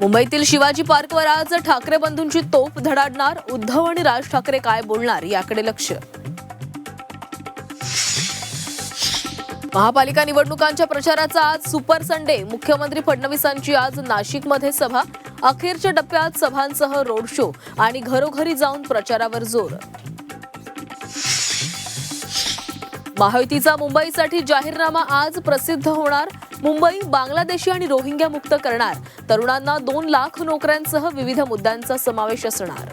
मुंबईतील शिवाजी पार्कवर आज ठाकरे बंधूंची तोफ धडाडणार. उद्धव आणि राज ठाकरे काय बोलणार याकडे लक्ष. महापालिका निवडणुकांच्या प्रचाराचा आज सुपर संडे. मुख्यमंत्री फडणवीसांची आज नाशिकमध्ये सभा. अखेरच्या टप्प्यात सभांसह रोड शो आणि घरोघरी जाऊन प्रचारावर जोर. महायुतीचा मुंबईसाठी जाहीरनामा आज प्रसिद्ध होणार. मुंबई बांगलादेशी आणि रोहिंग्या मुक्त करणार. तरुणांना 2 लाख नोकऱ्यांसह विविध मुद्द्यांचा समावेश असणार.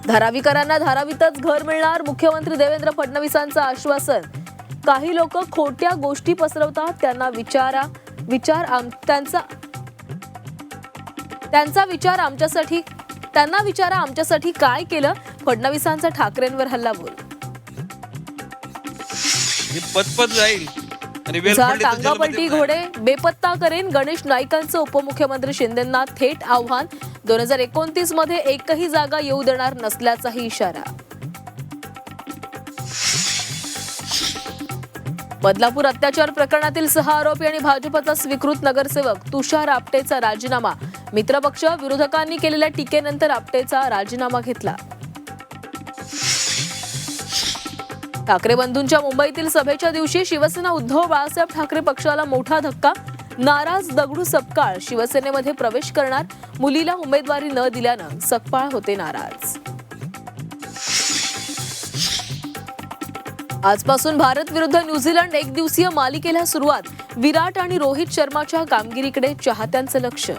धारावीकरांना धारावीतच घर मिळणार. मुख्यमंत्री देवेंद्र फडणवीसांचं आश्वासन. काही लोक खोट्या गोष्टी पसरवतात, त्यांना विचारा आमच्यासाठी काय केलं. फडणवीसांचा ठाकरेंवर हल्लाबोल. पतपत जाईल आणि टांगापलटी घोडे बेपत्ता करेन. गणेश नाईकांचं उपमुख्यमंत्री शिंदेंना थेट आव्हान. 2029 मध्ये एकही जागा येऊ देणार नसल्याचाही इशारा. बदलापूर अत्याचार प्रकरणातील 6 आरोपी आणि भाजपचा स्वीकृत नगरसेवक तुषार आपटेचा राजीनामा. मित्रपक्ष विरोधकांनी केलेल्या टीकेनंतर आपटेचा राजीनामा घेतला. ठाकरे बंधूंच्या मुंबईतील सभेच्या दिवशी शिवसेना उद्धव बाळासाहेब ठाकरे पक्षाला मोठा धक्का. नाराज दगडू सपकाळ शिवसेनेमध्ये प्रवेश करणार. मुलीला उमेदवारी न दिल्यानं सपकाळ होते नाराज. आजपासून भारत विरुद्ध न्यूझीलंड एकदिवसीय मालिकेला सुरुवात. विराट आणि रोहित शर्माच्या कामगिरीकडे चाहत्यांचं लक्ष.